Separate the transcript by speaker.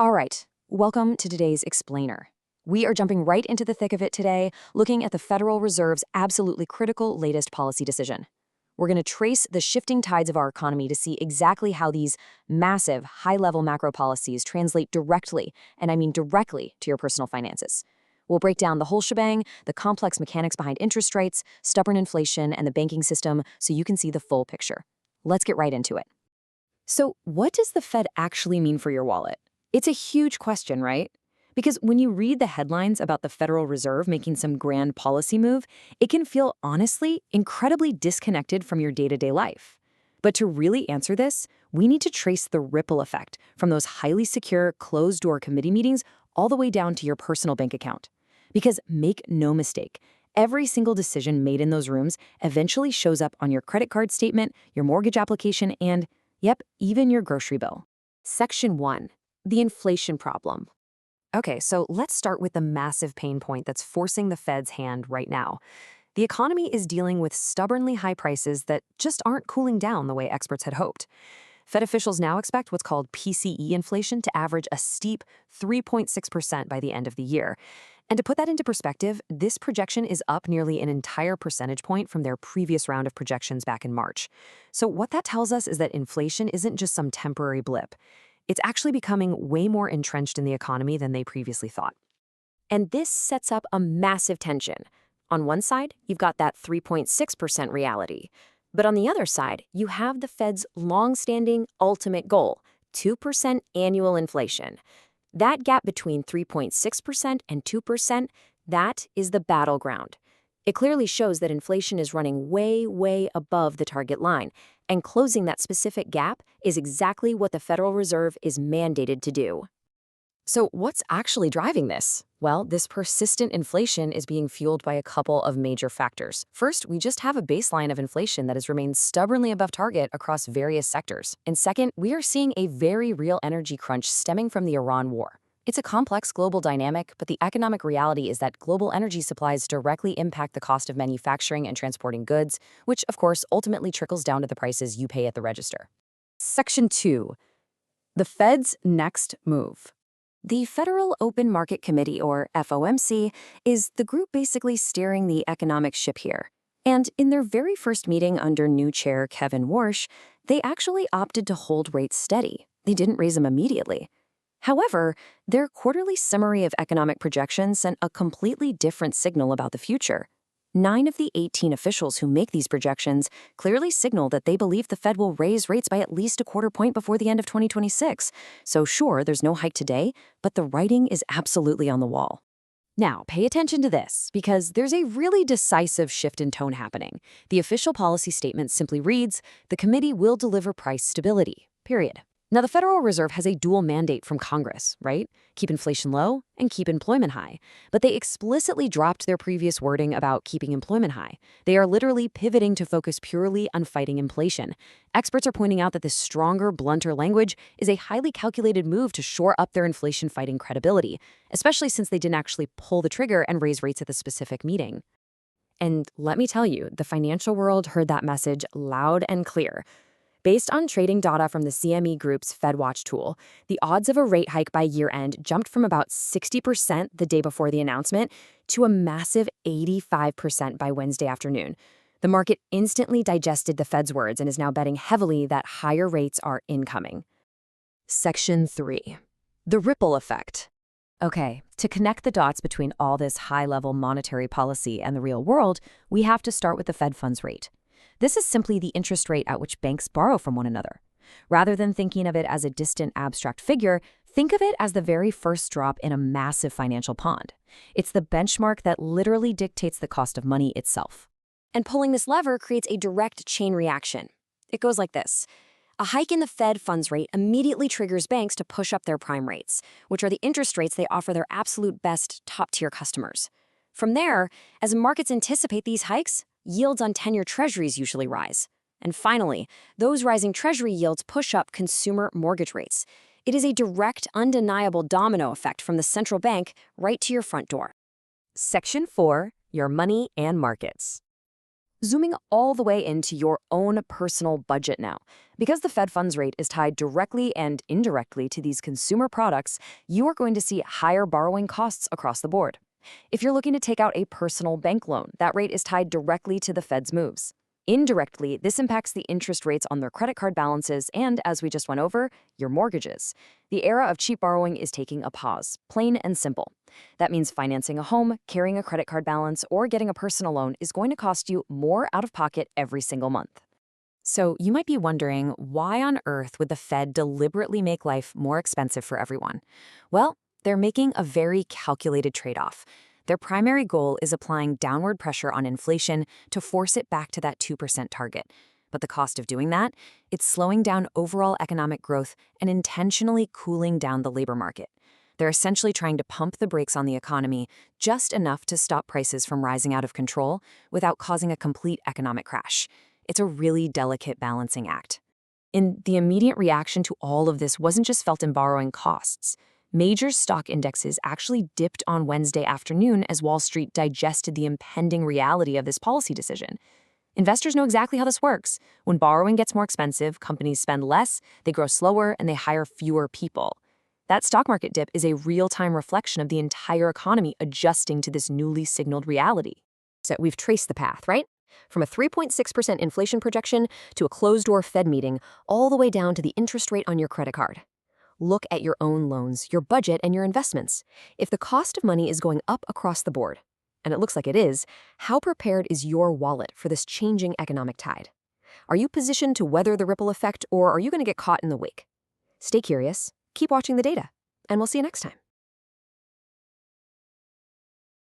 Speaker 1: All right, welcome to today's Explainer. We are jumping right into the thick of it today, looking at the Federal Reserve's absolutely critical latest policy decision. We're going to trace the shifting tides of our economy to see exactly how these massive, high-level macro policies translate directly, and I mean directly, to your personal finances. We'll break down the whole shebang, the complex mechanics behind interest rates, stubborn inflation, and the banking system so you can see the full picture. Let's get right into it. So, what does the Fed actually mean for your wallet? It's a huge question, right? Because when you read the headlines about the Federal Reserve making some grand policy move, it can feel, honestly, incredibly disconnected from your day-to-day life. But to really answer this, we need to trace the ripple effect from those highly secure, closed-door committee meetings all the way down to your personal bank account. Because make no mistake, every single decision made in those rooms eventually shows up on your credit card statement, your mortgage application, and, yep, even your grocery bill. Section 1. The inflation problem. Okay, so let's start with the massive pain point that's forcing the Fed's hand right now. The economy is dealing with stubbornly high prices that just aren't cooling down the way experts had hoped. Fed officials now expect what's called PCE inflation to average a steep 3.6% by the end of the year. And to put that into perspective, this projection is up nearly an entire percentage point from their previous round of projections back in March. So what that tells us is that inflation isn't just some temporary blip. It's actually becoming way more entrenched in the economy than they previously thought. And this sets up a massive tension. On one side, you've got that 3.6% reality. But on the other side, you have the Fed's long-standing ultimate goal, 2% annual inflation. That gap between 3.6% and 2%, that is the battleground. It clearly shows that inflation is running way, way above the target line, and closing that specific gap is exactly what the Federal Reserve is mandated to do. So what's actually driving this? Well, this persistent inflation is being fueled by a couple of major factors. First, we just have a baseline of inflation that has remained stubbornly above target across various sectors. And second, we are seeing a very real energy crunch stemming from the Iran war. It's a complex global dynamic, but the economic reality is that global energy supplies directly impact the cost of manufacturing and transporting goods, which, of course, ultimately trickles down to the prices you pay at the register. Section 2. The Fed's next move. The Federal Open Market Committee, or FOMC, is the group basically steering the economic ship here. And in their very first meeting under new chair Kevin Warsh, they actually opted to hold rates steady. They didn't raise them immediately. However, their quarterly summary of economic projections sent a completely different signal about the future. 9 of the 18 officials who make these projections clearly signal that they believe the Fed will raise rates by at least a quarter point before the end of 2026. So sure, there's no hike today, but the writing is absolutely on the wall. Now, pay attention to this, because there's a really decisive shift in tone happening. The official policy statement simply reads, "The committee will deliver price stability," period. Now, the Federal Reserve has a dual mandate from Congress, right? Keep inflation low and keep employment high. But they explicitly dropped their previous wording about keeping employment high. They are literally pivoting to focus purely on fighting inflation. Experts are pointing out that this stronger, blunter language is a highly calculated move to shore up their inflation-fighting credibility, especially since they didn't actually pull the trigger and raise rates at the specific meeting. And let me tell you, the financial world heard that message loud and clear. Based on trading data from the CME Group's FedWatch tool, the odds of a rate hike by year-end jumped from about 60% the day before the announcement to a massive 85% by Wednesday afternoon. The market instantly digested the Fed's words and is now betting heavily that higher rates are incoming. Section 3. The ripple effect. Okay, to connect the dots between all this high-level monetary policy and the real world, we have to start with the Fed funds rate. This is simply the interest rate at which banks borrow from one another. Rather than thinking of it as a distant abstract figure, think of it as the very first drop in a massive financial pond. It's the benchmark that literally dictates the cost of money itself. And pulling this lever creates a direct chain reaction. It goes like this. A hike in the Fed funds rate immediately triggers banks to push up their prime rates, which are the interest rates they offer their absolute best top-tier customers. From there, as markets anticipate these hikes, yields on 10-year treasuries usually rise. And finally, those rising treasury yields push up consumer mortgage rates. It is a direct, undeniable domino effect from the central bank right to your front door. Section 4. Your money and markets. Zooming all the way into your own personal budget now. Because the Fed funds rate is tied directly and indirectly to these consumer products, you are going to see higher borrowing costs across the board. If you're looking to take out a personal bank loan, that rate is tied directly to the Fed's moves. Indirectly, this impacts the interest rates on their credit card balances and, as we just went over, your mortgages. The era of cheap borrowing is taking a pause, plain and simple. That means financing a home, carrying a credit card balance, or getting a personal loan is going to cost you more out of pocket every single month. So you might be wondering, why on earth would the Fed deliberately make life more expensive for everyone? Well, they're making a very calculated trade-off. Their primary goal is applying downward pressure on inflation to force it back to that 2% target. But the cost of doing that? It's slowing down overall economic growth and intentionally cooling down the labor market. They're essentially trying to pump the brakes on the economy just enough to stop prices from rising out of control without causing a complete economic crash. It's a really delicate balancing act. And the immediate reaction to all of this wasn't just felt in borrowing costs. Major stock indexes actually dipped on Wednesday afternoon as Wall Street digested the impending reality of this policy decision. Investors know exactly how this works. When borrowing gets more expensive, companies spend less, they grow slower, and they hire fewer people. That stock market dip is a real-time reflection of the entire economy adjusting to this newly signaled reality. So we've traced the path, right? From a 3.6% inflation projection to a closed-door Fed meeting, all the way down to the interest rate on your credit card. Look at your own loans, your budget, and your investments. If the cost of money is going up across the board, and it looks like it is, how prepared is your wallet for this changing economic tide? Are you positioned to weather the ripple effect, or are you going to get caught in the wake? Stay curious, keep watching the data, and we'll see you next time.